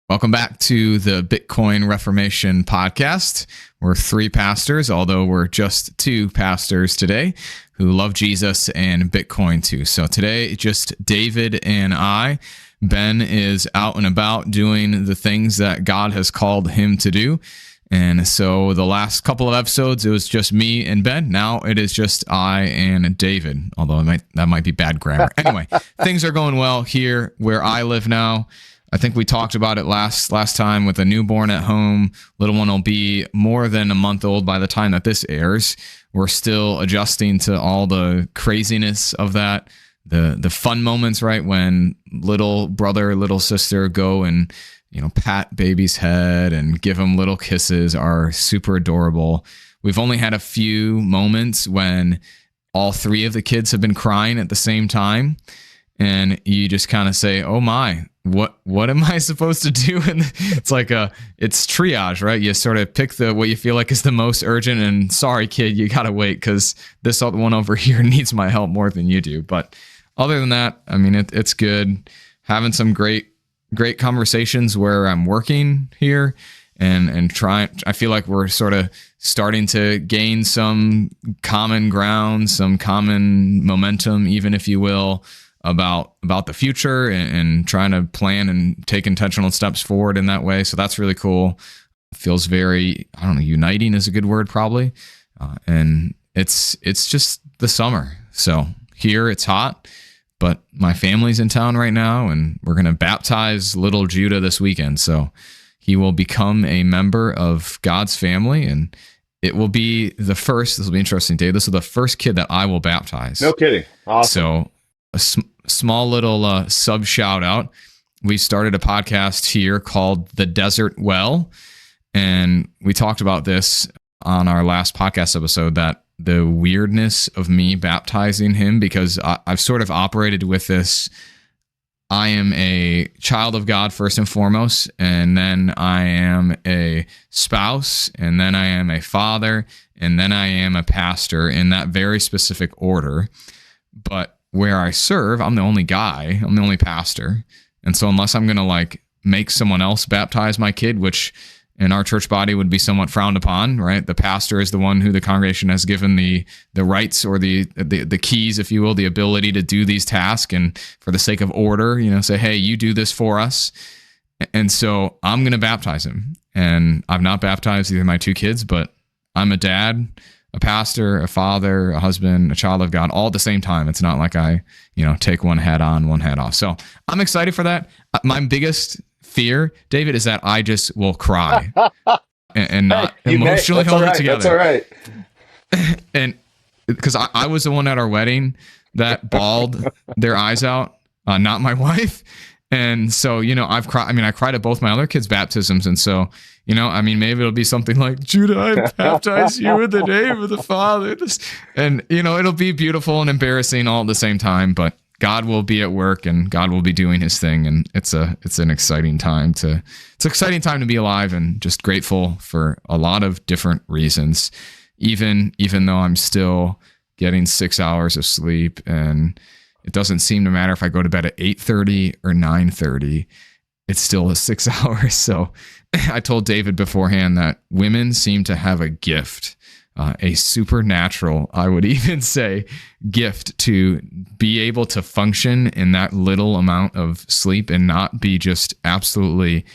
Welcome back to the Bitcoin Reformation Podcast. We're three pastors, although we're just two pastors today who love Jesus and Bitcoin too. So today, just David and I. Ben is out and about doing the things that God has called him to do. And so the last couple of episodes, it was just me and Ben. Now it is just I and David, although that might be bad grammar. Anyway, things are going well here where I live now. I think we talked about it last time with a newborn at home. Little one will be more than a month old by the time that this airs. We're still adjusting to all the craziness of that. The fun moments, right? When little brother, little sister go and, pat baby's head and give him little kisses are super adorable. We've only had a few moments when all three of the kids have been crying at the same time. And you just kind of say, oh my, what am I supposed to do? And it's like it's triage, right? You sort of pick what you feel like is the most urgent and sorry, kid, you got to wait because this one over here needs my help more than you do. But other than that, I mean, it's good. Having some great conversations where I'm working here and trying. I feel like we're sort of starting to gain some common ground, some common momentum, even if you will, about the future and trying to plan and take intentional steps forward in that way. So that's really cool. It feels very, uniting is a good word probably. And it's just the summer. So here it's hot, but my family's in town right now and we're going to baptize little Judah this weekend. So he will become a member of God's family and it will be this will be interesting, Dave. This is the first kid that I will baptize. No kidding. Awesome. So a small little sub shout out. We started a podcast here called The Desert Well. And we talked about this on our last podcast episode, that the weirdness of me baptizing him, because I've sort of operated with this. I am a child of God first and foremost, and then I am a spouse, and then I am a father, and then I am a pastor in that very specific order. But where I serve, I'm the only guy, I'm the only pastor. And so unless I'm going to make someone else baptize my kid, which in our church body would be somewhat frowned upon, right? The pastor is the one who the congregation has given the rights or the keys, if you will, the ability to do these tasks. And for the sake of order, say, hey, you do this for us. And so I'm going to baptize him. And I've not baptized either of my two kids, but I'm a dad, a pastor, a father, a husband, a child of God, all at the same time. It's not like I, take one hat on, one hat off. So I'm excited for that. My biggest fear, David, is that I just will cry and not emotionally hold it together. That's all right. And because I was the one at our wedding that bawled their eyes out, not my wife. And so, I've cried. I cried at both my other kids' baptisms. And so, maybe it'll be something like, Judah, I baptize you in the name of the Father. And, it'll be beautiful and embarrassing all at the same time, but God will be at work and God will be doing his thing. And it's an exciting time it's an exciting time to be alive and just grateful for a lot of different reasons, even though I'm still getting 6 hours of sleep and it doesn't seem to matter if I go to bed at 8:30 or 9:30, it's still 6 hours. So I told David beforehand that women seem to have a gift, a supernatural, I would even say, gift to be able to function in that little amount of sleep and not be just absolutely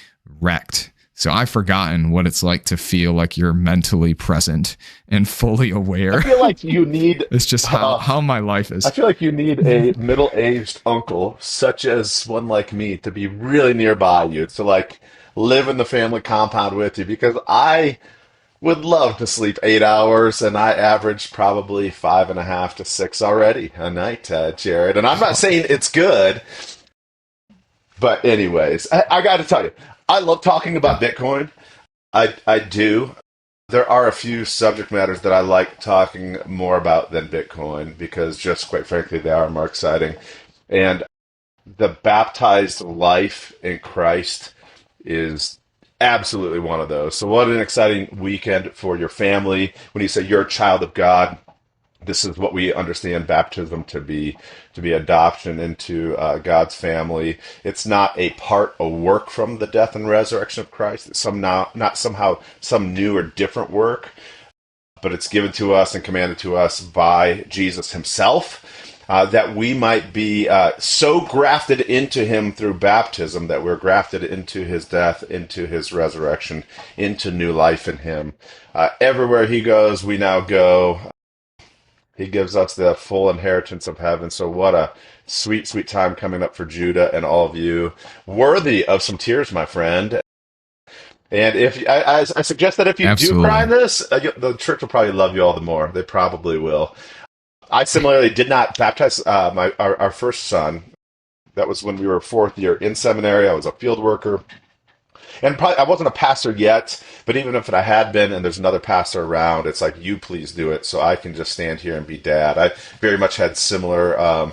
wrecked. So I've forgotten what it's like to feel like you're mentally present and fully aware. I feel like you need... It's just how my life is. I feel like you need a middle-aged uncle, such as one like me, to be really nearby you, to live in the family compound with you, because I would love to sleep 8 hours, and I average probably 5.5 to 6 already a night, Jared. And I'm not saying it's good, but anyways, I got to tell you, I love talking about Bitcoin. I do. There are a few subject matters that I like talking more about than Bitcoin because just quite frankly, they are more exciting. And the baptized life in Christ is absolutely one of those. So what an exciting weekend for your family when you say you're a child of God. This is what we understand baptism to be adoption into God's family. It's not a work from the death and resurrection of Christ. It's not somehow some new or different work, but it's given to us and commanded to us by Jesus himself, that we might be so grafted into him through baptism that we're grafted into his death, into his resurrection, into new life in him. Everywhere he goes, we now go. He gives us the full inheritance of heaven. So what a sweet, sweet time coming up for Judah and all of you. Worthy of some tears, my friend. And if I suggest that if you do cry in this, the church will probably love you all the more. They probably will. I similarly did not baptize our first son. That was when we were fourth year in seminary. I was a field worker. And probably I wasn't a pastor yet, but even if I had been and there's another pastor around, it's like, you please do it so I can just stand here and be dad. I very much had similar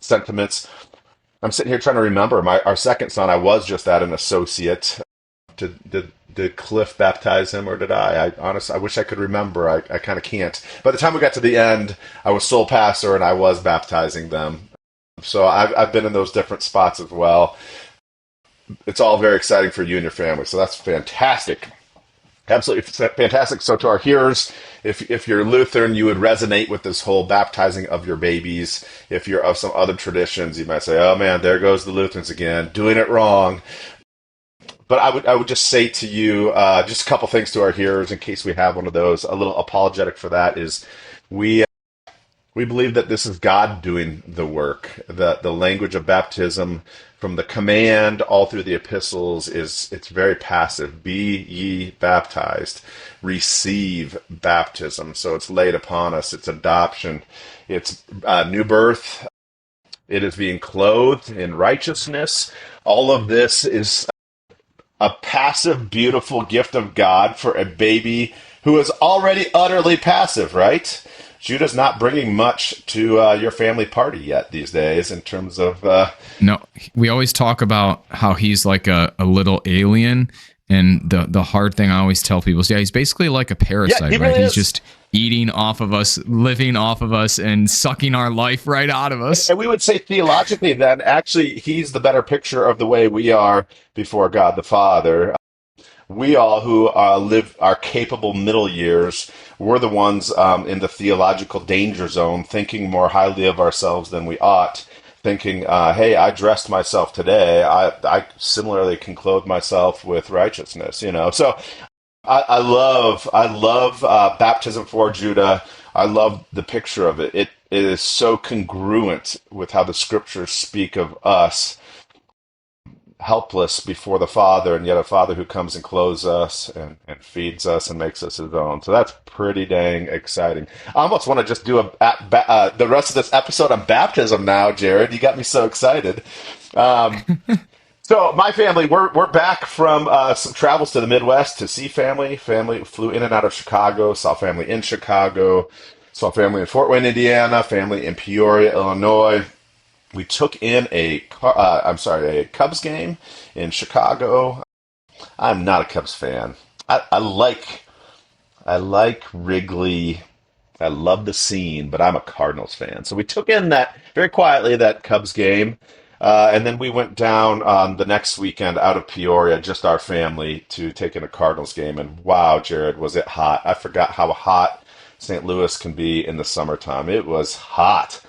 sentiments. I'm sitting here trying to remember. Our second son, I was just at an associate. Did Cliff baptize him, or did I? Honestly, I wish I could remember. I kind of can't. By the time we got to the end, I was sole pastor and I was baptizing them. So I've been in those different spots as well. It's all very exciting for you and your family. So that's fantastic. Absolutely fantastic. So to our hearers, if you're Lutheran, you would resonate with this whole baptizing of your babies. If you're of some other traditions, you might say, oh man, there goes the Lutherans again, doing it wrong. But I would just say to you, just a couple things to our hearers in case we have one of those. A little apologetic for that is we believe that this is God doing the work. The language of baptism from the command all through the epistles it's very passive. Be ye baptized. Receive baptism. So it's laid upon us. It's adoption. It's new birth. It is being clothed in righteousness. All of this is a passive, beautiful gift of God for a baby who is already utterly passive, right? Judah's not bringing much to your family party yet these days in terms of... No, we always talk about how he's like a little alien, and the hard thing I always tell people is, he's basically like a parasite, he right? really He's is. just eating off of us, living off of us, and sucking our life right out of us. And we would say theologically then, actually, he's the better picture of the way we are before God the Father. We all who live our capable middle years, we're the ones in the theological danger zone, thinking more highly of ourselves than we ought, thinking, hey, I dressed myself today. I similarly can clothe myself with righteousness, So I love baptism for Judah. I love the picture of it. It is so congruent with how the scriptures speak of us, helpless before the Father, and yet a Father who comes and clothes us and feeds us and makes us his own. So that's pretty dang exciting. I almost want to just do the rest of this episode on baptism now, Jared. You got me so excited. So my family, we're back from some travels to the Midwest to see family. Family flew in and out of Chicago, saw family in Chicago, saw family in Fort Wayne, Indiana, family in Peoria, Illinois. We took in a Cubs game in Chicago. I'm not a Cubs fan. I like Wrigley. I love the scene, but I'm a Cardinals fan. So we took in very quietly that Cubs game. And then we went down on the next weekend out of Peoria, just our family, to take in a Cardinals game. And wow, Jared, was it hot. I forgot how hot St. Louis can be in the summertime. It was hot.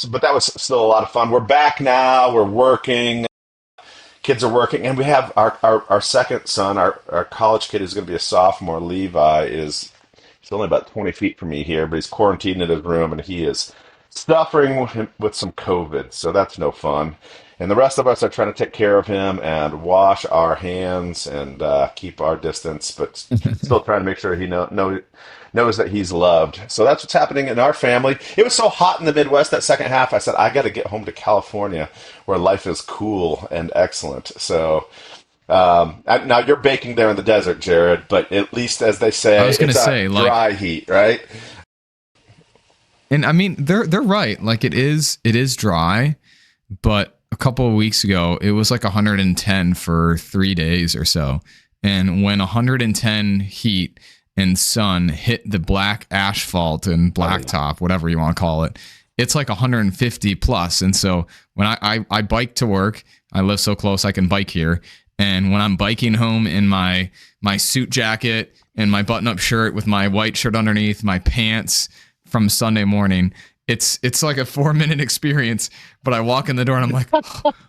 But that was still a lot of fun. We're back now. We're working. Kids are working. And we have our second son, our college kid who's going to be a sophomore, Levi, he's only about 20 feet from me here, but he's quarantined in his room, and he is suffering with some COVID. So that's no fun. And the rest of us are trying to take care of him and wash our hands and keep our distance, but still trying to make sure he knows that he's loved. So that's what's happening in our family. It was so hot in the Midwest that second half, I said, I got to get home to California where life is cool and excellent. So now you're baking there in the desert, Jared, but at least, as they say, I was going to say, dry heat, right? And I mean, they're right. Like it is dry, but a couple of weeks ago, it was like 110 for 3 days or so. And when 110 heat and sun hit the black asphalt and blacktop, whatever you want to call it, it's like 150 plus. And so when I bike to work, I live so close I can bike here. And when I'm biking home in my suit jacket and my button-up shirt with my white shirt underneath, my pants from Sunday morning, it's like a 4-minute experience. But I walk in the door and I'm like,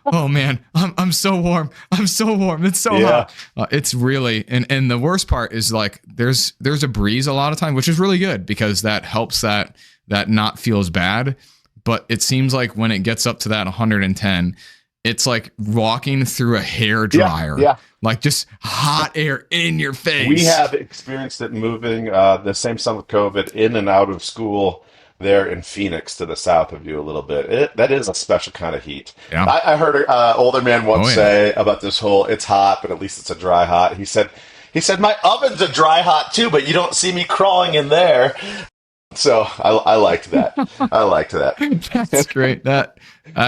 oh man, I'm so warm. I'm so warm. It's so hot. It's really, and the worst part is like there's a breeze a lot of time, which is really good because that helps that not feel as bad. But it seems like when it gets up to that 110, it's like walking through a hair dryer, like just hot air in your face. We have experienced it moving the same summer with COVID in and out of school there in Phoenix to the south of you a little bit. That is a special kind of heat. Yeah. I heard an older man once say about this whole, it's hot, but at least it's a dry hot. He said, my oven's a dry hot too, but you don't see me crawling in there. So I liked that. I liked that. That's great. That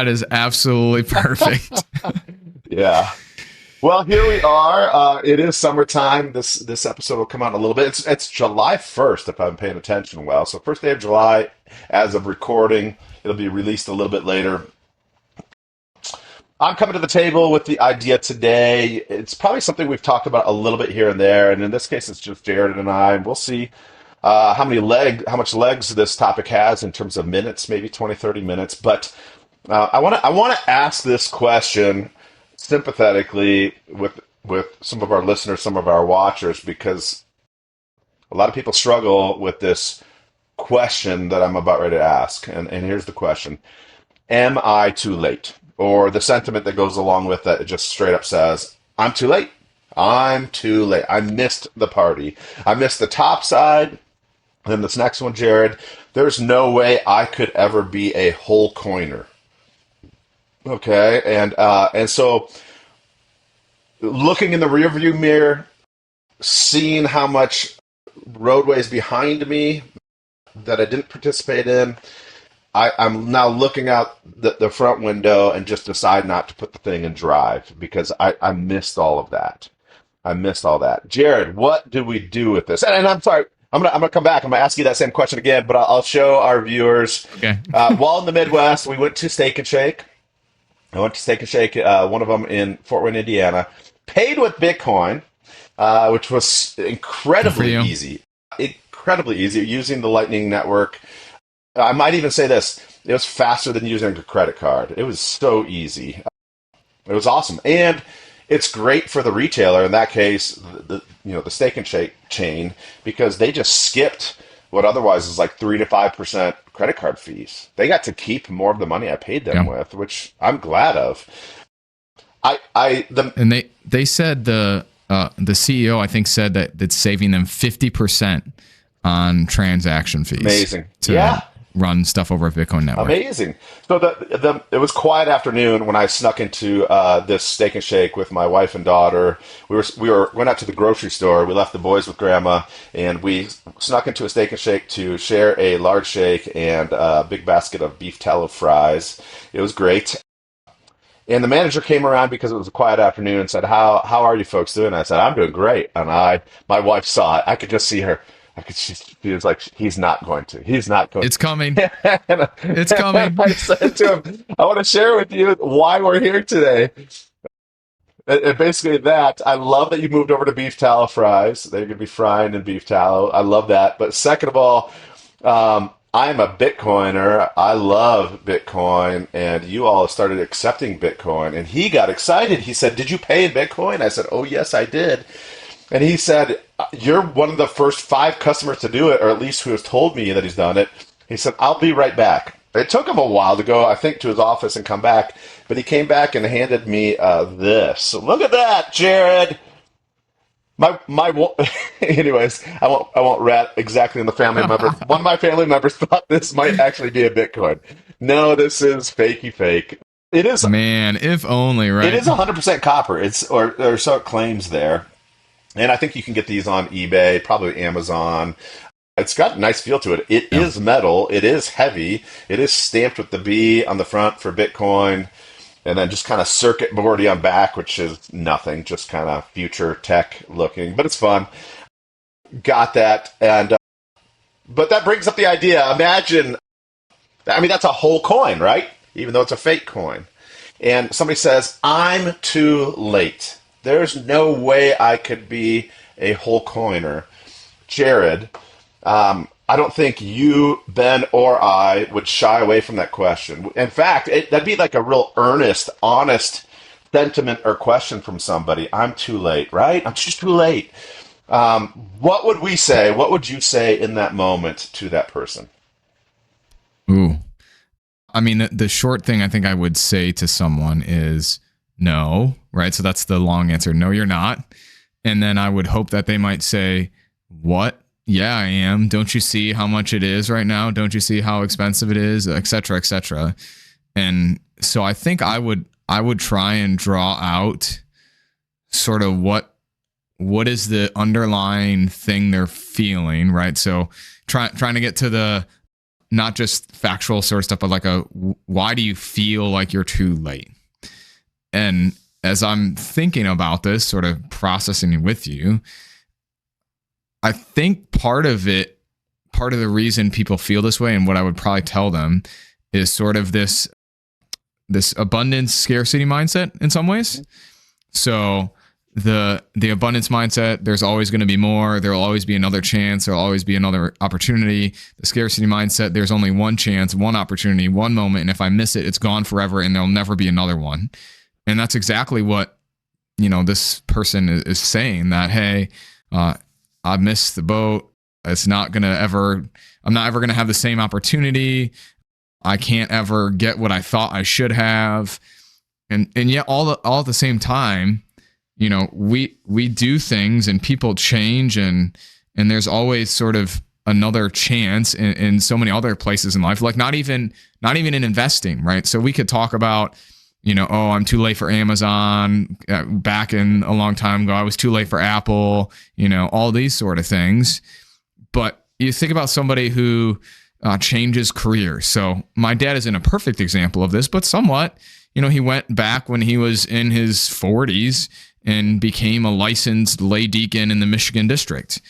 is absolutely perfect. Yeah. Well, here we are. It is summertime. This episode will come out in a little bit. It's July 1st, if I'm paying attention well. So first day of July, as of recording. It'll be released a little bit later. I'm coming to the table with the idea today. It's probably something we've talked about a little bit here and there, and in this case, it's just Jared and I. And we'll see how much legs this topic has in terms of minutes, maybe 20, 30 minutes. But I want to ask this question sympathetically with some of our listeners, some of our watchers, because a lot of people struggle with this question that I'm about ready to ask. And here's the question. Am I too late? Or the sentiment that goes along with that, it just straight up says, I'm too late. I'm too late. I missed the party. I missed the top side. Then this next one, Jared, there's no way I could ever be a whole coiner. Okay, and so looking in the rearview mirror, seeing how much roadways behind me that I didn't participate in, I'm now looking out the front window and just decide not to put the thing in drive because I missed all of that. I missed all that. Jared, what do we do with this? And I'm sorry, I'm gonna come back. I'm gonna ask you that same question again, but I'll show our viewers. Okay. While in the Midwest, we went to Steak and Shake. I went to Steak and Shake, one of them in Fort Wayne, Indiana. Paid with Bitcoin, which was incredibly easy. Incredibly easy using the Lightning Network. I might even say this. It was faster than using a credit card. It was so easy. It was awesome. And it's great for the retailer, in that case, the Steak and Shake chain, because they just skipped what otherwise is like 3 to 5% credit card fees. They got to keep more of the money I paid them with, which I'm glad of. And they said the CEO, I think, said that it's saving them 50% on transaction fees. Amazing. To run stuff over a Bitcoin network. Amazing. So it was quiet afternoon when I snuck into this Steak and Shake with my wife and daughter. We went out to the grocery store. We left the boys with grandma, and we snuck into a Steak and Shake to share a large shake and a big basket of beef tallow fries. It was great. And the manager came around because it was a quiet afternoon and said, "How are you folks doing?" I said, "I'm doing great." And my wife saw it. I could just see her. She was like, he's not going to. It's coming. It's coming. I said to him, I want to share with you why we're here today. And basically that, I love that you moved over to beef tallow fries. They're going to be frying in beef tallow. I love that. But second of all, I am a Bitcoiner. I love Bitcoin. And you all started accepting Bitcoin. And he got excited. He said, "Did you pay in Bitcoin?" I said, "Oh, yes, I did." And he said, "You're one of the first 5 customers to do it, or at least who has told me that he's done it." He said, "I'll be right back." It took him a while to go, I think, to his office and come back. But he came back and handed me this. So look at that, Jared. Anyways, I won't rat exactly on the family member. One of my family members thought this might actually be a Bitcoin. No, this is fakey fake. It is. Man, if only, right? It is 100% copper. Or so it claims there. And I think you can get these on eBay, probably Amazon. It's got a nice feel to it. It is metal. It is heavy. It is stamped with the B on the front for Bitcoin. And then just kind of circuit boardy on back, which is nothing. Just kind of future tech looking. But it's fun. Got that. And but that brings up the idea. Imagine, I mean, that's a whole coin, right? Even though it's a fake coin. And somebody says, I'm too late. There's no way I could be a whole coiner. Jared, I don't think you, Ben, or I would shy away from that question. In fact, that'd be like a real earnest, honest sentiment or question from somebody. I'm too late, right? I'm just too late. What would we say? What would you say in that moment to that person? Ooh. I mean, the short thing I think I would say to someone is no, right? So that's the long answer. No, you're not. And then I would hope that they might say, what? Yeah, I am. Don't you see how much it is right now? Don't you see how expensive it is, et cetera, et cetera. And so I think I would try and draw out sort of what is the underlying thing they're feeling, right? So trying to get to the not just factual sort of stuff, but like why do you feel like you're too late? And as I'm thinking about this, sort of processing with you, I think part of the reason people feel this way, and what I would probably tell them, is sort of this abundance scarcity mindset in some ways. So the abundance mindset, there's always going to be more, there'll always be another chance, there'll always be another opportunity. The scarcity mindset, there's only one chance, one opportunity, one moment, and if I miss it, it's gone forever and there'll never be another one. And that's exactly what, this person is saying, that, hey, I missed the boat. I'm not ever going to have the same opportunity. I can't ever get what I thought I should have. And yet all at the same time, we do things and people change, and there's always sort of another chance in so many other places in life, like not even in investing, right? So we could talk about, I'm too late for Amazon. Back in a long time ago, I was too late for Apple, all these sort of things. But you think about somebody who changes careers. So my dad isn't a perfect example of this, but somewhat. He went back when he was in his 40s and became a licensed lay deacon in the Michigan district.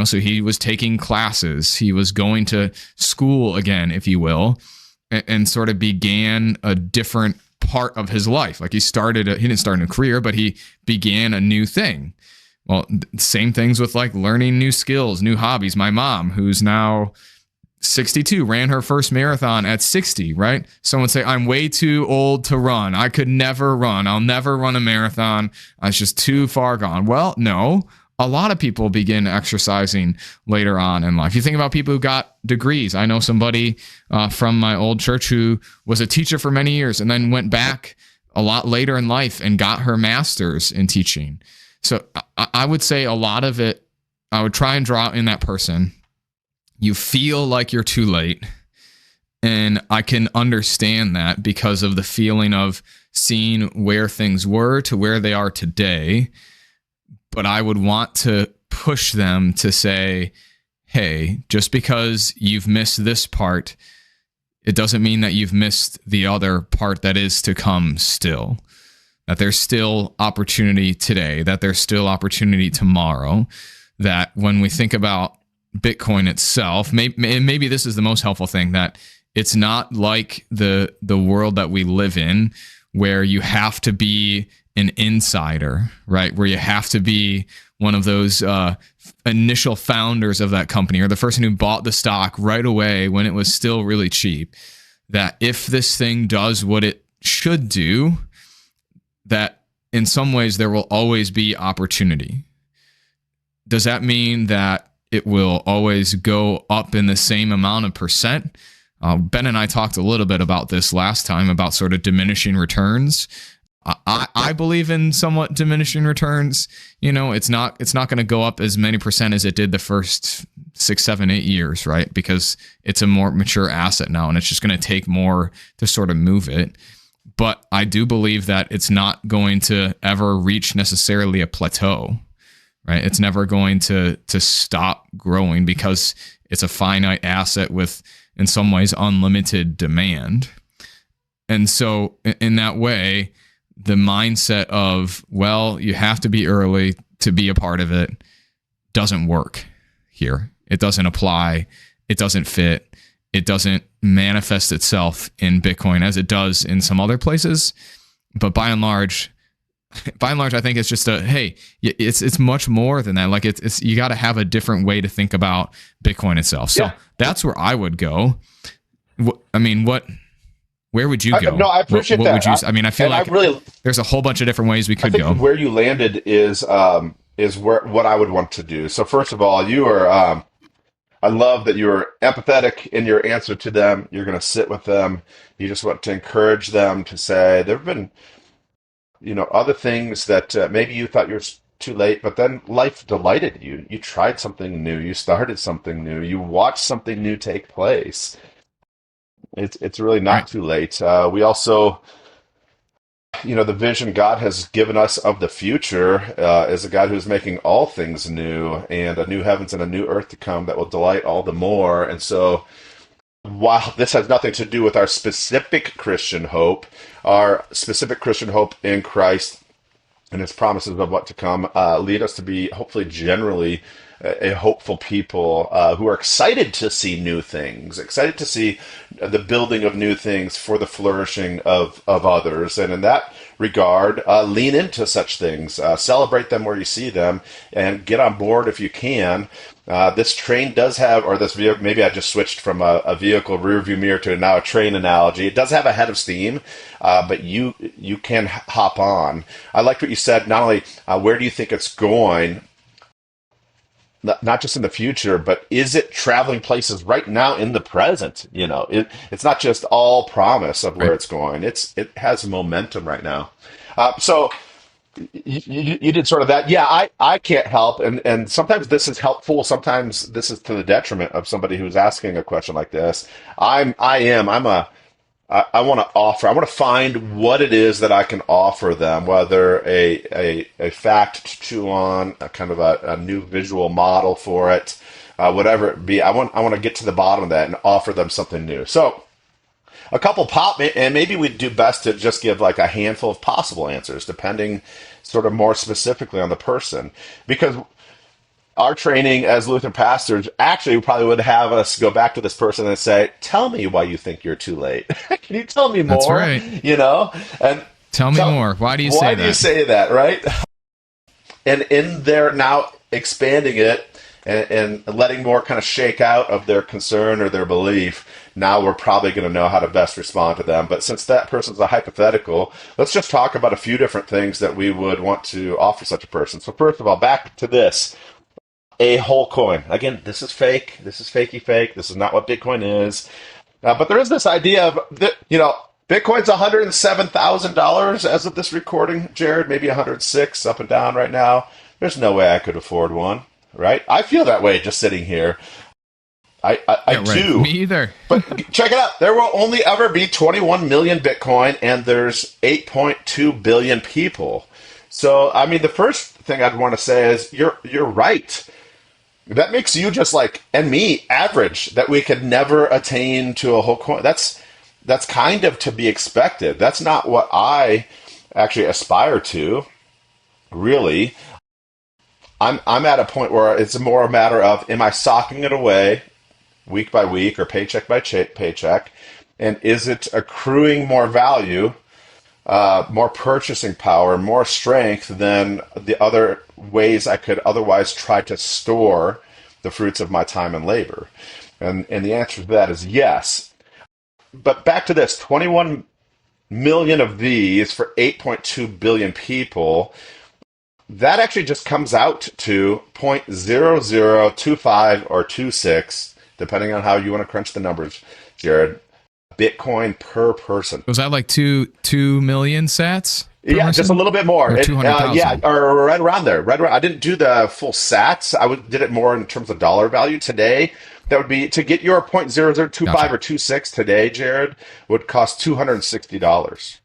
So he was taking classes. He was going to school again, if you will, and sort of began a different part of his life. Like he didn't start a new career, but he began a new thing. Well, same things with like learning new skills, new hobbies. My mom, who's now 62, ran her first marathon at 60, right? Someone say, I'm way too old to run. I could never run. I'll never run a marathon. It's just too far gone. Well, no, a lot of people begin exercising later on in life. You think about people who got degrees. I know somebody from my old church who was a teacher for many years and then went back a lot later in life and got her master's in teaching. So I would say a lot of it, I would try and draw out in that person. You feel like you're too late. And I can understand that because of the feeling of seeing where things were to where they are today. But I would want to push them to say, hey, just because you've missed this part, it doesn't mean that you've missed the other part that is to come still. That there's still opportunity today, that there's still opportunity tomorrow, that when we think about Bitcoin itself, maybe this is the most helpful thing, that it's not like the world that we live in where you have to be an insider, right? Where you have to be one of those initial founders of that company or the person who bought the stock right away when it was still really cheap. That if this thing does what it should do, that in some ways there will always be opportunity. Does that mean that it will always go up in the same amount of percent? Ben and I talked a little bit about this last time, about sort of diminishing returns. I believe in somewhat diminishing returns. It's not going to go up as many percent as it did the first 6, 7, 8 years, right? Because it's a more mature asset now, and it's just going to take more to sort of move it. But I do believe that it's not going to ever reach necessarily a plateau. Right? It's never going to stop growing because it's a finite asset with, in some ways, unlimited demand. And so in that way, the mindset of, well, you have to be early to be a part of it doesn't work. here. It doesn't apply. It doesn't fit. It doesn't manifest itself in Bitcoin as it does in some other places. But by and large, I think it's just it's much more than that. Like it's you got to have a different way to think about Bitcoin itself. So that's where I would go. Where would you go? No, I appreciate what that. Would you, I feel like there's a whole bunch of different ways we could go. Where you landed is what I would want to do. So first of all, you are. I love that you're empathetic in your answer to them. You're going to sit with them. You just want to encourage them to say there have been, other things that maybe you thought you're too late, but then life delighted you. You tried something new. You started something new. You watched something new take place. It's really not too late. We also, the vision God has given us of the future is a God who's making all things new, and a new heavens and a new earth to come that will delight all the more. And so, while this has nothing to do with our specific Christian hope in Christ and his promises of what to come, lead us to be hopefully generally a hopeful people who are excited to see new things, excited to see the building of new things for the flourishing of others. And in that regard, lean into such things, celebrate them where you see them, and get on board if you can. This train does have, or this vehicle, maybe I just switched from a vehicle rear view mirror to now a train analogy. It does have a head of steam, but you can hop on. I liked what you said, not only where do you think it's going, not just in the future, but is it traveling places right now in the present? It's not just all promise of where it's going. It has momentum right now. So you did sort of that. Yeah, I can't help. And sometimes this is helpful. Sometimes this is to the detriment of somebody who's asking a question like this. I want to offer. I want to find what it is that I can offer them, whether a fact to chew on, a kind of a new visual model for it, whatever it be. I want to get to the bottom of that and offer them something new. So, a couple and maybe we'd do best to just give like a handful of possible answers, depending sort of more specifically on the person, because our training as Lutheran pastors actually probably would have us go back to this person and say, tell me why you think you're too late. Can you tell me more? That's right. And tell me more. Why do you say that? Why do you say that, right? And in there now expanding it and letting more kind of shake out of their concern or their belief, now we're probably going to know how to best respond to them. But since that person's a hypothetical, let's just talk about a few different things that we would want to offer such a person. So first of all, back to this. A whole coin. Again, this is fake. This is fakey fake. This is not what Bitcoin is. But there is this idea of, Bitcoin's $107,000 as of this recording, Jared, maybe 106 up and down right now. There's no way I could afford one, right? I feel that way just sitting here. I do. Me either. But check it out. There will only ever be 21 million Bitcoin, and there's 8.2 billion people. So, the first thing I'd want to say is you're right. That makes you just like, and me, average, that we could never attain to a whole coin. That's kind of to be expected. That's not what I actually aspire to, really. I'm at a point where it's more a matter of, am I socking it away week by week or paycheck by paycheck? And is it accruing more value, more purchasing power, more strength than the other ways I could otherwise try to store the fruits of my time and labor? And the answer to that is yes. But back to this, 21 million of these for 8.2 billion people, that actually just comes out to 0.0025 or 26, depending on how you want to crunch the numbers, Jared, Bitcoin per person. Was that like 2 million sats? Yeah, just a little bit more. Or 200,000? Yeah, or right around there. I didn't do the full sats. Did it more in terms of dollar value today. That would be, to get your 0.0025 or 26 today, Jared, would cost $260.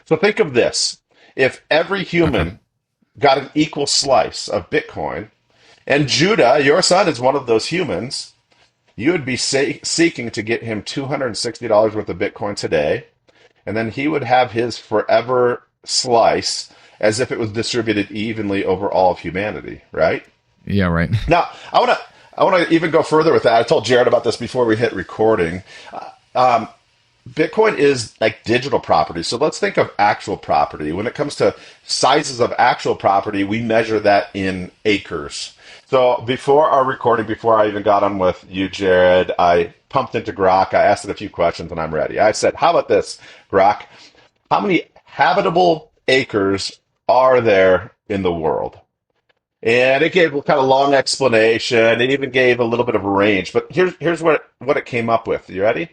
So think of this. If every human got an equal slice of Bitcoin, and Judah, your son, is one of those humans, you would be seeking to get him $260 worth of Bitcoin today, and then he would have his forever slice as if it was distributed evenly over all of humanity, right? Yeah, right. Now, I want to even go further with that. I told Jared about this before we hit recording. Um, Bitcoin is like digital property. So let's think of actual property. When it comes to sizes of actual property, we measure that in acres. So before our recording, before I even got on with you, Jared, I pumped into Grok. I asked it a few questions and I'm ready. I said, how about this, Grok? How many habitable acres are there in the world? And it gave a kind of long explanation. It even gave a little bit of a range. But here's what it came up with. You ready?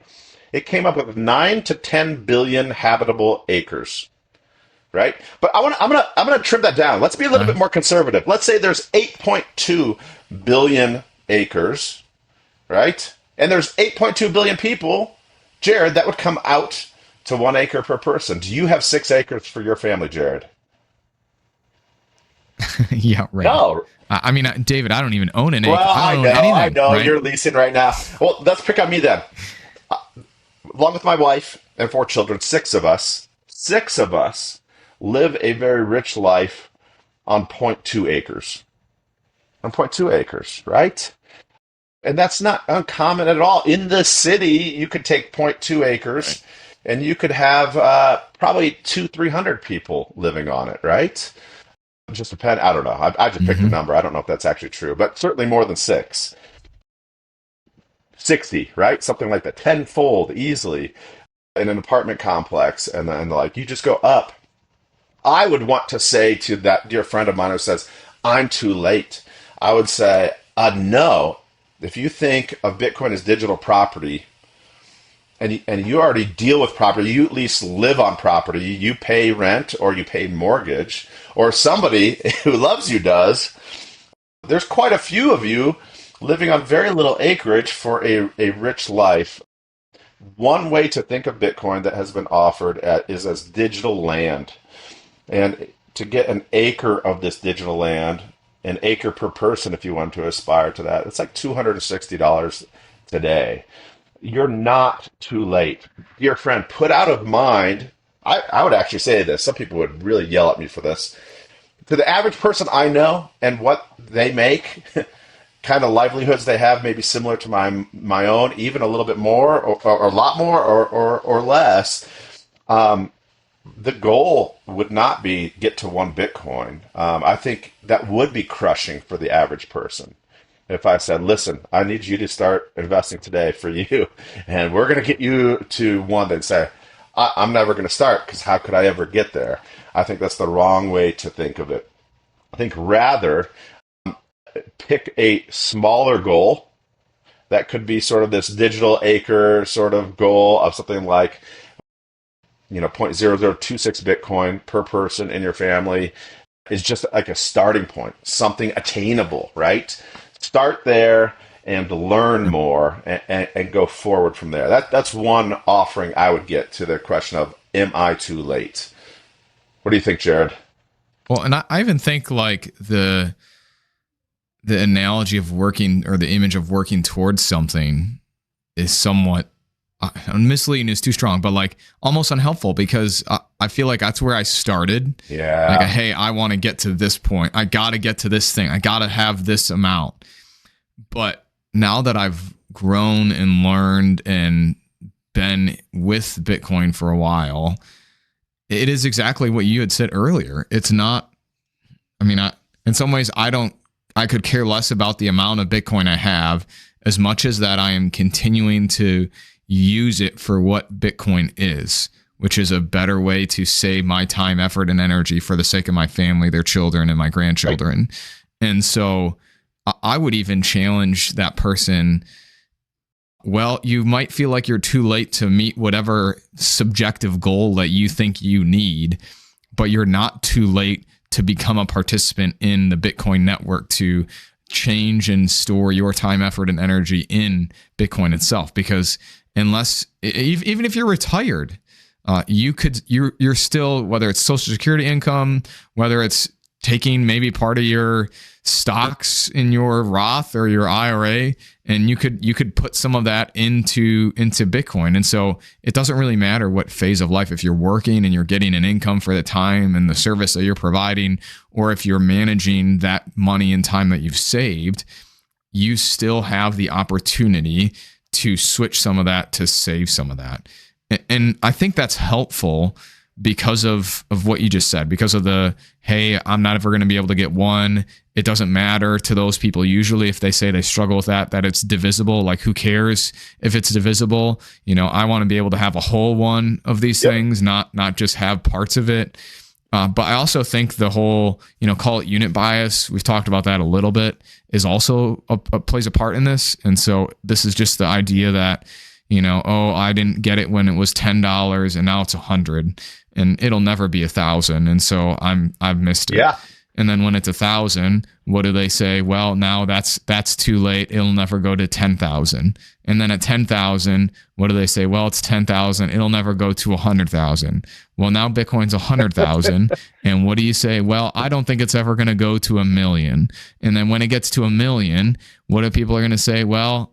It came up with 9 to 10 billion habitable acres, right? But I'm gonna trim that down. Let's be a little bit more conservative. Let's say there's 8.2 billion acres, right? And there's 8.2 billion people. Jared, that would come out to 1 acre per person. Do you have 6 acres for your family, Jared? Yeah, right. No. I mean, David, I don't even own an acre. Well, I know. Right? You're leasing right now. Well, let's pick on me then. Along with my wife and 4 children, 6 of us live a very rich life on zero point 0.2 acres. On zero point 0.2 acres, right? And that's not uncommon at all. In the city, you could take 0.2 acres, right, and you could have probably 200-300 people living on it, right? Just depend. I don't know. I just picked a number. I don't know if that's actually true, but certainly more than 6. 60, right? Something like that, tenfold easily in an apartment complex, and then like you just go up. I would want to say to that dear friend of mine who says, I'm too late. I would say, no. If you think of Bitcoin as digital property, and you already deal with property, you at least live on property, you pay rent or you pay mortgage, or somebody who loves you does, there's quite a few of you living on very little acreage for a rich life. One way to think of Bitcoin that has been offered is as digital land. And to get an acre of this digital land, an acre per person if you want to aspire to that, it's like $260 today. You're not too late. Dear friend, put out of mind, I would actually say this, some people would really yell at me for this. To the average person I know and what they make, kind of livelihoods they have, maybe similar to my own, even a little bit more or a lot more or less. The goal would not be get to 1 Bitcoin. I think that would be crushing for the average person. If I said, listen, I need you to start investing today for you, and we're going to get you to 1, they'd say, I'm never going to start because how could I ever get there? I think that's the wrong way to think of it. I think rather pick a smaller goal that could be sort of this digital acre sort of goal of something like 0.0026 Bitcoin per person in your family is just like a starting point, something attainable, right? Start there and learn more and go forward from there. That's one offering I would get to the question of, am I too late? What do you think, Jared? Well, and I even think like the analogy of working, or the image of working towards something, is somewhat misleading is too strong, but like almost unhelpful, because I feel like that's where I started. Yeah. Like, hey, I want to get to this point. I got to get to this thing. I got to have this amount. But now that I've grown and learned and been with Bitcoin for a while, it is exactly what you had said earlier. It's not, in some ways, I could care less about the amount of Bitcoin I have as much as that I am continuing to use it for what Bitcoin is, which is a better way to save my time, effort, and energy for the sake of my family, their children, and my grandchildren. Right. And so I would even challenge that person. Well, you might feel like you're too late to meet whatever subjective goal that you think you need, but you're not too late to become a participant in the Bitcoin network, to change and store your time, effort, and energy in Bitcoin itself. Because even if you're retired, you're still, whether it's Social Security income, whether it's taking maybe part of your stocks in your Roth or your IRA, and you could put some of that into Bitcoin. And so it doesn't really matter what phase of life, if you're working and you're getting an income for the time and the service that you're providing, or if you're managing that money and time that you've saved, you still have the opportunity to switch some of that to save some of that. And I think that's helpful because of what you just said, because of the, hey, I'm not ever going to be able to get one. It doesn't matter to those people. Usually if they say they struggle with that it's divisible, like who cares if it's divisible? I want to be able to have a whole one of these things, not just have parts of it. But I also think the whole, call it unit bias, we've talked about that a little bit, is also plays a part in this. And so this is just the idea that, I didn't get it when it was $10 and now it's $100 and it'll never be 1,000. And so I've missed it. Yeah. And then when it's 1,000, what do they say? Well, now that's too late. It'll never go to 10,000. And then at 10,000, what do they say? Well, it's 10,000. It'll never go to 100,000. Well, now Bitcoin's 100,000. And what do you say? Well, I don't think it's ever going to go to 1 million. And then when it gets to 1 million, what are people going to say? Well,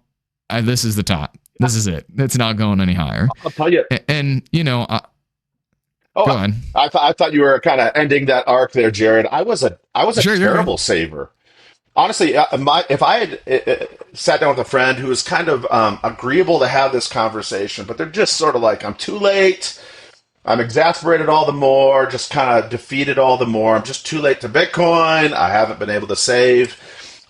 this is the top. This is it. It's not going any higher. I'll tell you. And go ahead. I thought you were kind of ending that arc there, Jared. I was a terrible saver. Honestly, if I had sat down with a friend who was kind of agreeable to have this conversation, but they're just sort of like, I'm too late. I'm exasperated all the more, just kind of defeated all the more. I'm just too late to Bitcoin. I haven't been able to save.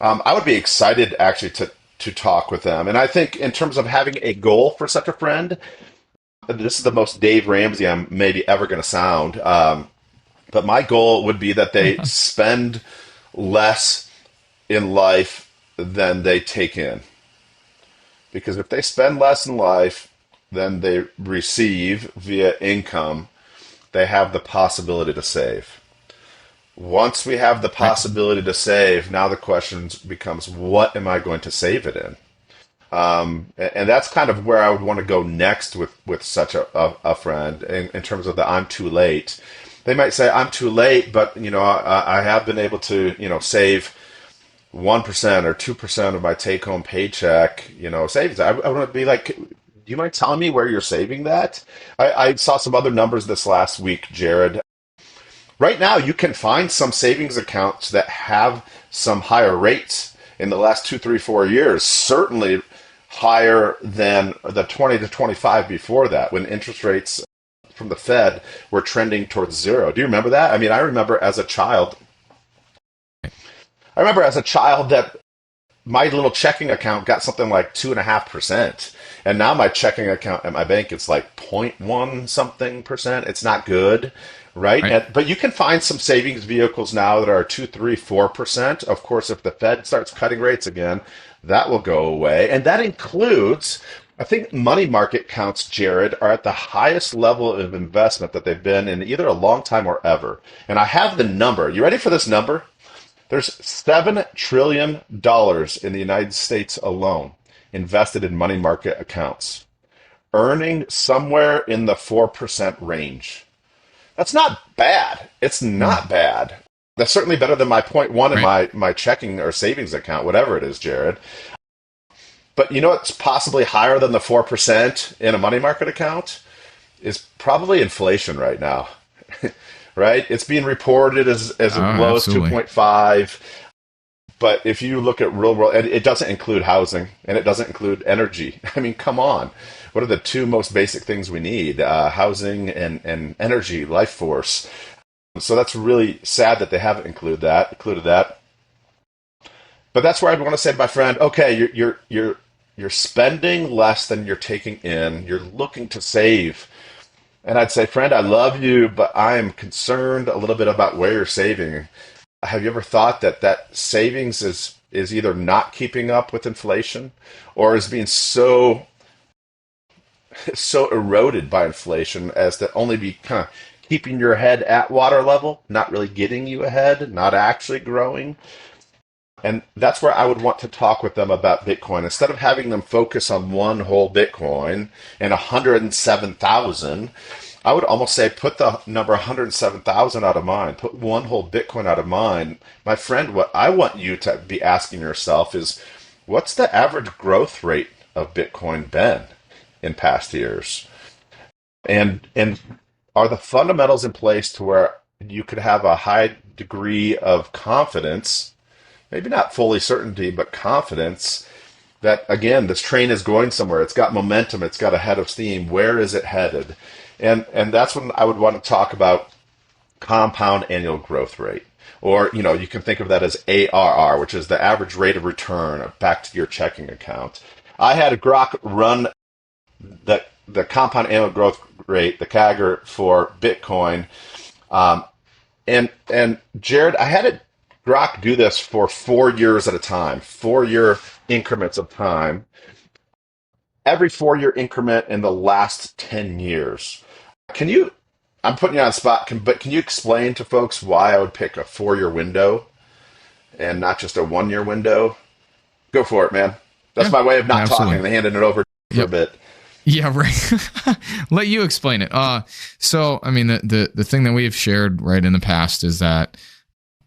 I would be excited actually to talk with them. And I think in terms of having a goal for such a friend, this is the most Dave Ramsey I'm maybe ever going to sound. But my goal would be that they spend less in life than they take in. Because if they spend less in life than they receive via income, they have the possibility to save. Once we have the possibility to save, now the question becomes, what am I going to save it in? And that's kind of where I would want to go next with such a friend in terms of the I'm too late. They might say, I'm too late, but I have been able to save 1% or 2% of my take-home paycheck, savings. I want to be like, do you mind telling me where you're saving that? I saw some other numbers this last week, Jared. Right now, you can find some savings accounts that have some higher rates in the last 2, 3, 4 years, certainly higher than the 20 to 25 before that, when interest rates from the Fed were trending towards zero. Do you remember that? I mean, I remember as a child that my little checking account got something like 2.5%. And now my checking account at my bank, it's like 0.1 something percent. It's not good, right? But you can find some savings vehicles now that are 2, 3, 4%. Of course, if the Fed starts cutting rates again, that will go away. And that includes, I think money market accounts, Jared, are at the highest level of investment that they've been in either a long time or ever. And I have the number. You ready for this number? There's $7 trillion in the United States alone invested in money market accounts, earning somewhere in the 4% range. That's not bad. It's not bad. That's certainly better than my 0.1 in my checking or savings account, whatever it is, Jared. But it's possibly higher than the 4% in a money market account is probably inflation right now. Right? It's being reported as low as 2.5. But if you look at real world, and it doesn't include housing and it doesn't include energy. I mean, come on. What are the two most basic things we need? Housing and energy, life force. So that's really sad that they haven't included that. But that's where I'd want to say to my friend, okay, you're spending less than you're taking in. You're looking to save. And I'd say, friend, I love you, but I am concerned a little bit about where you're saving. Have you ever thought that savings is either not keeping up with inflation or is being so eroded by inflation as to only be kind of keeping your head at water level, not really getting you ahead, not actually growing? And that's where I would want to talk with them about Bitcoin. Instead of having them focus on one whole Bitcoin and 107,000, I would almost say put the number 107,000 out of mind. Put one whole Bitcoin out of mind. My friend, what I want you to be asking yourself is, what's the average growth rate of Bitcoin been in past years? And are the fundamentals in place to where you could have a high degree of confidence maybe not fully certainty, but confidence that, again, this train is going somewhere. It's got momentum. It's got a head of steam. Where is it headed? And that's when I would want to talk about compound annual growth rate. Or, you can think of that as ARR, which is the average rate of return back to your checking account. I had a Grok run the compound annual growth rate, the CAGR for Bitcoin. And Jared, I had it Grok do this for 4 years at a time, 4-year increments of time, every 4-year increment in the last 10 years. I'm putting you on the spot, but can you explain to folks why I would pick a 4-year window and not just a 1-year window? Go for it, man. That's my way of not talking and handing it over for a bit. Yeah, right. Let you explain it. So, I mean, the thing that we've shared right in the past is that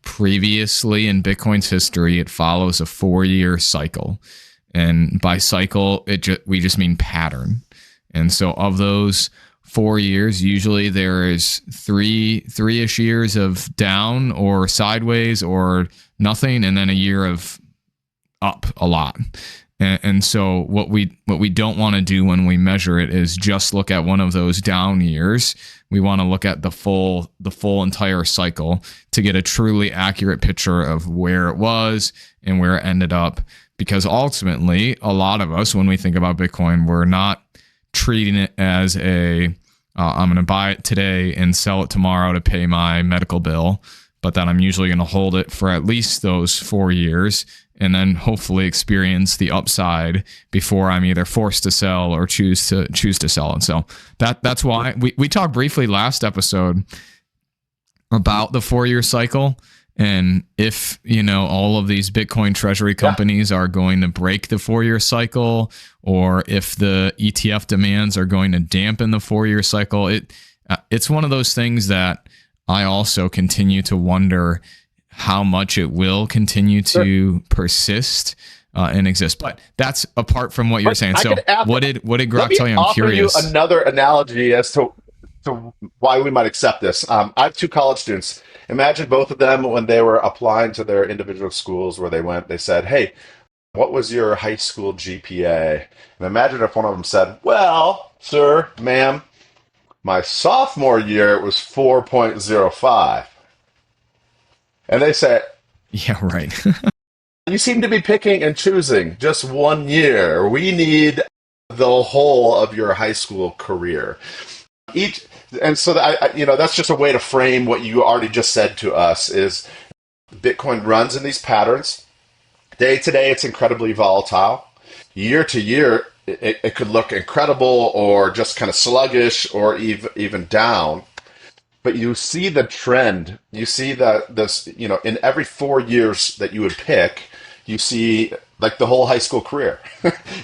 previously in Bitcoin's history, it follows a 4-year cycle. And by cycle, we just mean pattern. And so of those 4 years, usually there is three-ish years of down or sideways or nothing, and then a year of up a lot. And so what we don't want to do when we measure it is just look at one of those down years. We want to look at the full entire cycle to get a truly accurate picture of where it was and where it ended up. Because ultimately, a lot of us, when we think about Bitcoin, we're not treating it as I'm going to buy it today and sell it tomorrow to pay my medical bill, but that I'm usually going to hold it for at least those 4 years and then hopefully experience the upside before I'm either forced to sell or choose to sell. And so that's why we talked briefly last episode about the 4-year cycle. And if, all of these Bitcoin treasury companies are going to break the 4-year cycle, or if the ETF demands are going to dampen the 4-year cycle, it's one of those things that I also continue to wonder how much it will continue to persist and exist. But that's apart from what you're saying. So what did Grok tell you? I'm curious. You another analogy as to why we might accept this. I have 2 college students. Imagine both of them when they were applying to their individual schools where they said, hey, what was your high school GPA? And imagine if one of them said, well, sir, ma'am, my sophomore year it was 4.05. And they say, yeah, right. You seem to be picking and choosing just 1 year. We need the whole of your high school career. And so that's just a way to frame what you already just said to us is Bitcoin runs in these patterns. Day to day, it's incredibly volatile. Year to year, it could look incredible or just kind of sluggish or even down. But you see the trend. You see in every 4 years that you would pick, you see like the whole high school career.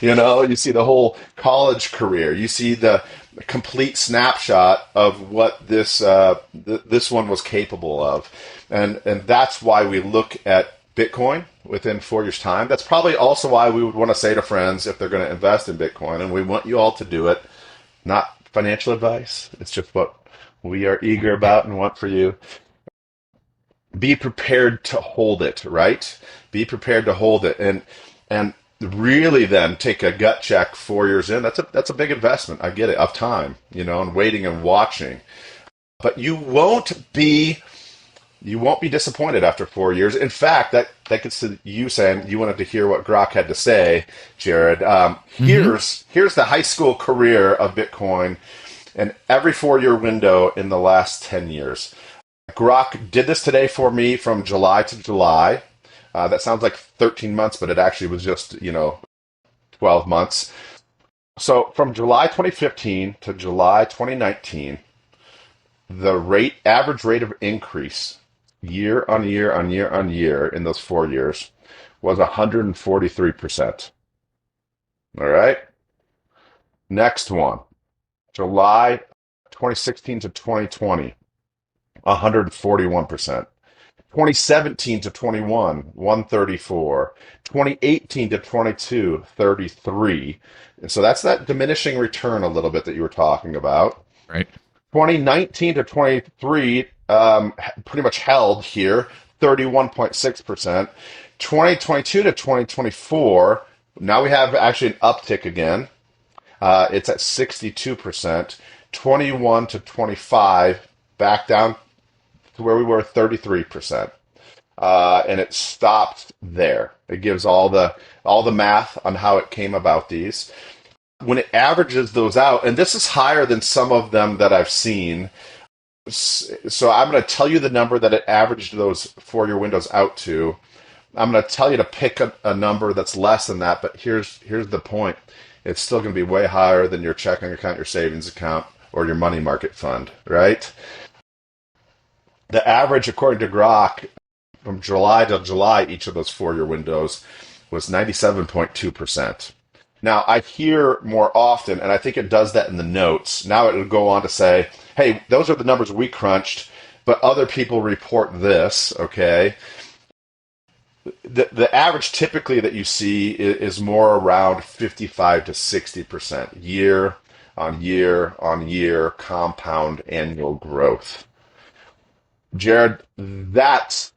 You see the whole college career. You see the complete snapshot of what this one was capable of, and that's why we look at Bitcoin within 4 years' time. That's probably also why we would want to say to friends if they're going to invest in Bitcoin, and we want you all to do it. Not financial advice. It's just what we are eager about and want for you. Be prepared to hold it, right? Be prepared to hold it, and really then take a gut check 4 years in. That's a big investment. I get it, of time, and waiting and watching. But you won't be disappointed after 4 years. In fact, that gets to you saying you wanted to hear what Grok had to say, Jared. Here's the high school career of Bitcoin and every 4-year window in the last 10 years. Grok did this today for me from July to July. That sounds like 13 months, but it actually was just, 12 months. So from July 2015 to July 2019, the average rate of increase year on year on year on year in those 4 years was 143%. All right. Next one, July 2016 to 2020, 141%. 2017 to 21, 134. 2018 to 22, 33. And so that's that diminishing return a little bit that you were talking about. Right. 2019 to 23, pretty much held here, 31.6%. 2022 to 2024, now we have actually an uptick again. It's at 62%. 21 to 25, back down to where we were, 33%. And it stopped there. It gives all the math on how it came about these. When it averages those out, and this is higher than some of them that I've seen. So I'm going to tell you the number that it averaged those 4-year windows out to. I'm going to tell you to pick a number that's less than that, but here's the point. It's still going to be way higher than your checking account, your savings account, or your money market fund, right? The average, according to Grok, from July to July, each of those 4-year windows was 97.2%. Now, I hear more often, and I think it does that in the notes. Now it will go on to say, hey, those are the numbers we crunched, but other people report this, okay? The average typically that you see is more around 55 to 60% year on year on year compound annual growth. Jared, that's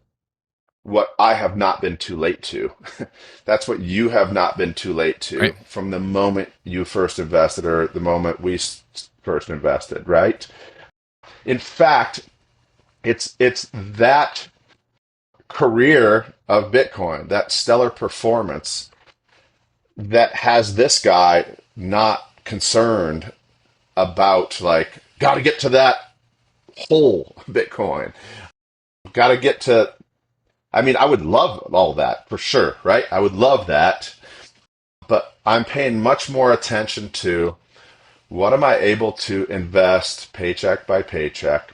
what I have not been too late to. That's what you have not been too late to, right, from the moment you first invested or the moment we first invested, right? In fact, it's that career of Bitcoin, that stellar performance, that has this guy not concerned about, like, got to get to that whole Bitcoin. Got to get to, I mean, I would love all that for sure, right? I would love that. But I'm paying much more attention to what am I able to invest paycheck by paycheck,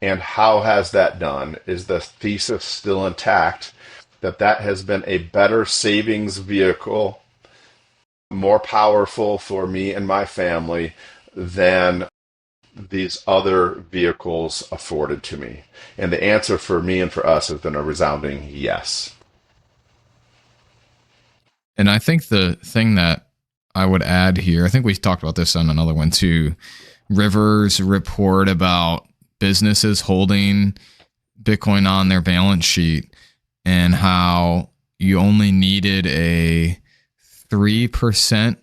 and how has that done? Is the thesis still intact that has been a better savings vehicle, more powerful for me and my family than these other vehicles afforded to me? And the answer for me and for us has been a resounding yes. And I think the thing that I would add here, I think we talked about this on another one too, Rivers' report about businesses holding Bitcoin on their balance sheet and how you only needed a 3%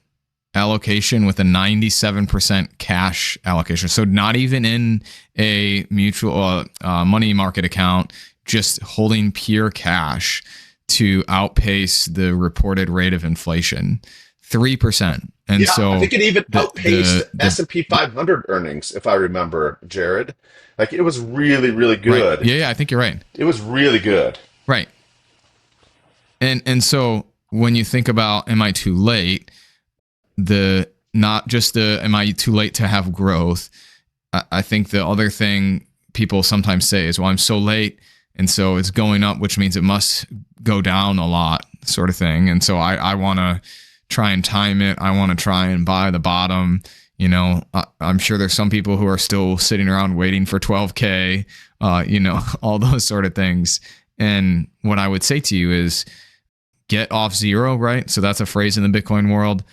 allocation with a 97% cash allocation. So not even in a mutual money market account, just holding pure cash to outpace the reported rate of inflation. 3%. And yeah, so I think it even outpaced the S&P 500 earnings, if I remember, Jared. Like, it was really, really good. Right. Yeah, I think you're right. It was really good. Right. And so when you think about, am I too late? Not just am I too late to have growth? I think the other thing people sometimes say is, well, I'm so late, and so it's going up, which means it must go down a lot, sort of thing. And so I want to try and time it. I want to try and buy the bottom. You know, I'm sure there's some people who are still sitting around waiting for 12K, all those sort of things. And what I would say to you is get off zero, right? So that's a phrase in the Bitcoin world.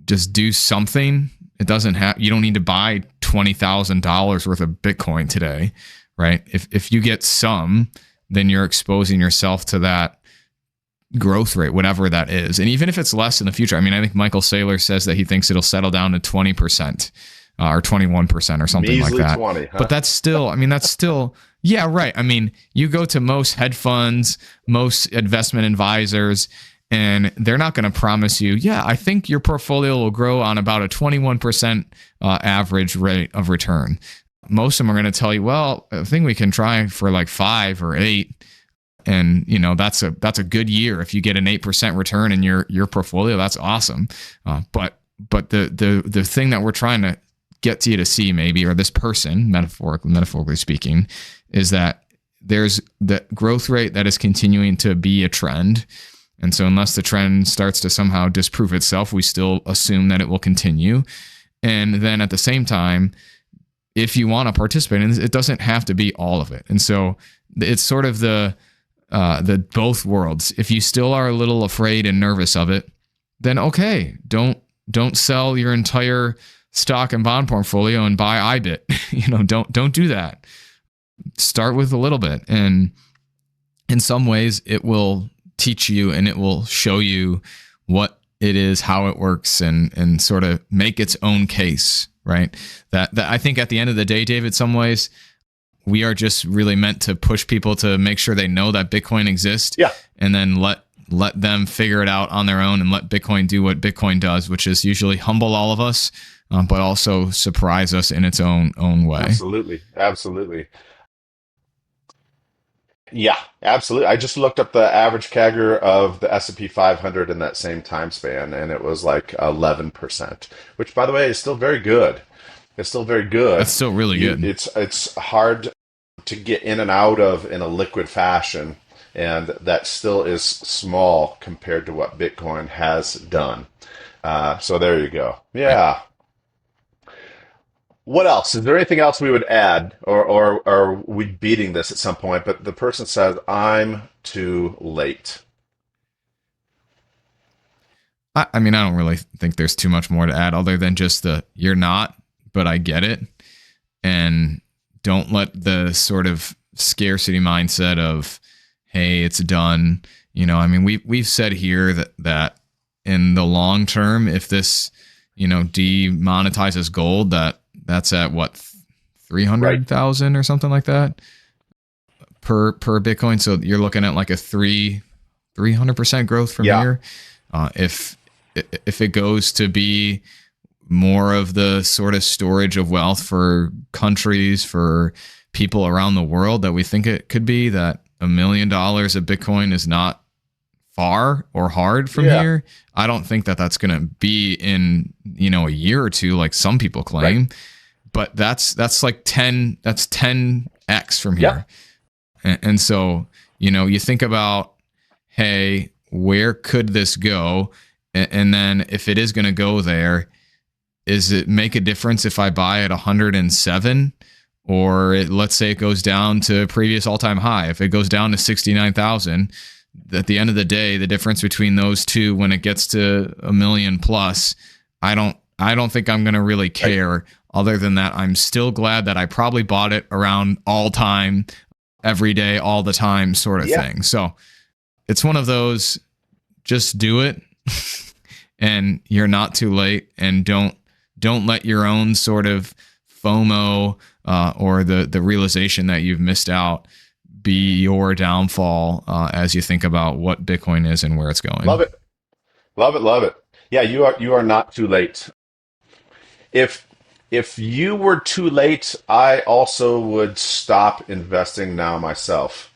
Just do something. You don't need to buy $20,000 worth of Bitcoin today, right? If you get some, then you're exposing yourself to that growth rate, whatever that is. And even if it's less in the future, I mean, I think Michael Saylor says that he thinks it'll settle down to 20% or 21% or something Measly like that. 20, huh? But that's still, yeah, right. I mean, you go to most hedge funds, most investment advisors, and they're not going to promise you, yeah, I think your portfolio will grow on about a 21% average rate of return. Most of them are going to tell you, well, I think we can try for like 5 or 8. And, that's a good year. If you get an 8% return in your portfolio, that's awesome. But the thing that we're trying to get you to see, maybe, or this person, metaphorically speaking, is that there's the growth rate that is continuing to be a trend. And so unless the trend starts to somehow disprove itself, we still assume that it will continue. And then at the same time, if you want to participate in this, it doesn't have to be all of it. And so it's sort of the both worlds. If you still are a little afraid and nervous of it, then okay, don't sell your entire stock and bond portfolio and buy IBIT. Don't do that. Start with a little bit. And in some ways it will teach you and it will show you what it is, how it works, and sort of make its own case, right? That I think at the end of the day, David, some ways we are just really meant to push people to make sure they know that Bitcoin exists, and then let them figure it out on their own and let Bitcoin do what Bitcoin does, which is usually humble all of us, but also surprise us in its own way. Absolutely. Yeah, absolutely. I just looked up the average CAGR of the S&P 500 in that same time span, and it was like 11%, which, by the way, is still very good. It's still very good. That's still really good. It's hard to get in and out of in a liquid fashion, and that still is small compared to what Bitcoin has done. So there you go. Yeah. What else? Is there anything else we would add, or are we beating this at some point? But the person says, I'm too late. I mean, I don't really think there's too much more to add other than just you're not, but I get it. And don't let the sort of scarcity mindset of, hey, it's done. I mean, we've said here that in the long term, if this, demonetizes gold, that's at what, 300,000 or something like that per Bitcoin. So you're looking at like a 300% growth from here. If it goes to be more of the sort of storage of wealth for countries, for people around the world that we think it could be, that $1 million of Bitcoin is not far or hard from here. I don't think that that's going to be in, a year or two, like some people claim. Right. But that's like 10x from here. And so, you think about, hey, where could this go? And then if it is going to go there, is it make a difference if I buy at 107, or let's say it goes down to previous all-time high? If it goes down to 69,000, at the end of the day, the difference between those two, when it gets to $1 million plus, I don't think I'm going to really care. Right. Other than that, I'm still glad that I probably bought it around all time, every day, all the time sort of thing. So it's one of those, just do it and you're not too late, and don't let your own sort of FOMO or the realization that you've missed out be your downfall as you think about what Bitcoin is and where it's going. Love it. Yeah, you are not too late. If you were too late, I also would stop investing now myself,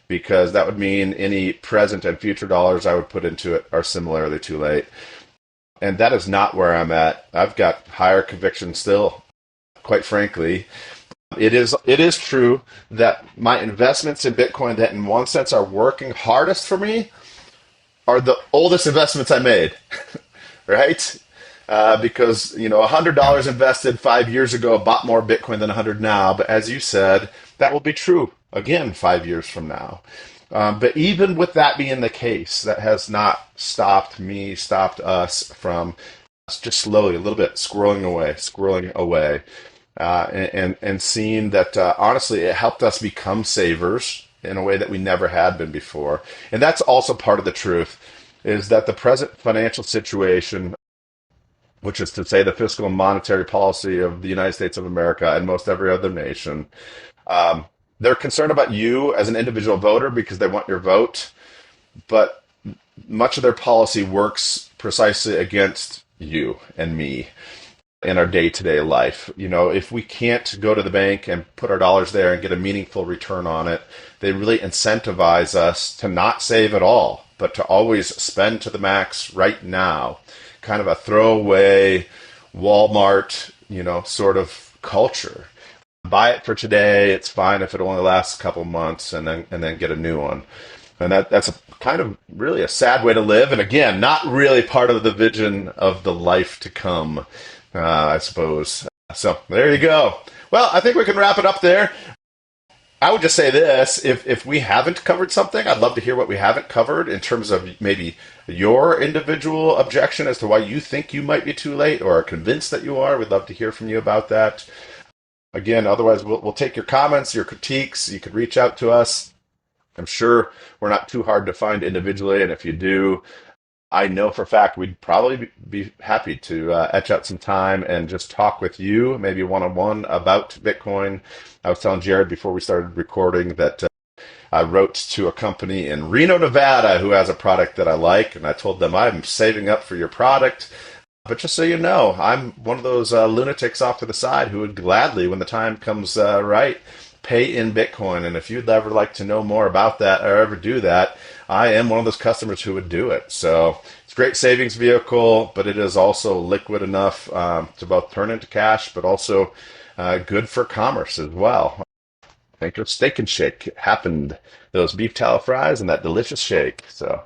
because that would mean any present and future dollars I would put into it are similarly too late. And that is not where I'm at. I've got higher conviction still, quite frankly. It is true that my investments in Bitcoin, that in one sense are working hardest for me, are the oldest investments I made, right? Because, $100 invested 5 years ago bought more Bitcoin than 100 now. But as you said, that will be true again 5 years from now. But even with that being the case, that has not stopped us from just slowly, a little bit, squirreling away, and seeing that, honestly, it helped us become savers in a way that we never had been before. And that's also part of the truth, is that the present financial situation, which is to say the fiscal and monetary policy of the United States of America and most every other nation, they're concerned about you as an individual voter because they want your vote, but much of their policy works precisely against you and me in our day-to-day life. If we can't go to the bank and put our dollars there and get a meaningful return on it, they really incentivize us to not save at all, but to always spend to the max right now. Kind of a throwaway Walmart, sort of culture. Buy it for today. It's fine if it only lasts a couple months, and then get a new one. And that's a kind of really a sad way to live. And again, not really part of the vision of the life to come, I suppose. So there you go. Well, I think we can wrap it up there. I would just say this, if we haven't covered something, I'd love to hear what we haven't covered in terms of maybe your individual objection as to why you think you might be too late or are convinced that you are. We'd love to hear from you about that. Again, otherwise, we'll take your comments, your critiques. You could reach out to us I'm sure we're not too hard to find individually, and if you do, I know for a fact we'd probably be happy to etch out some time and just talk with you, maybe one-on-one about Bitcoin. I was telling Jared before we started recording that I wrote to a company in Reno, Nevada, who has a product that I like, and I told them I'm saving up for your product. But just so you know, I'm one of those lunatics off to the side who would gladly, when the time comes right, pay in Bitcoin. And if you'd ever like to know more about that or ever do that, I am one of those customers who would do it. So it's a great savings vehicle, but it is also liquid enough to both turn into cash, but also good for commerce as well. Think of Steak and Shake. Happened. Those beef tallow fries and that delicious shake. So,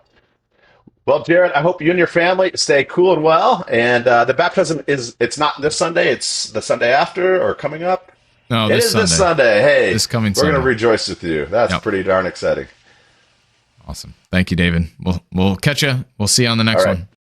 well, Jared, I hope you and your family stay cool and well. And the baptism it's not this Sunday, it's the Sunday after or coming up. No, It this is Sunday. this Sunday. Hey, This coming we're going to Sunday. rejoice with you. That's Yep. pretty darn exciting. Awesome. Thank you, David. We'll catch you. We'll see you on the next All right. one.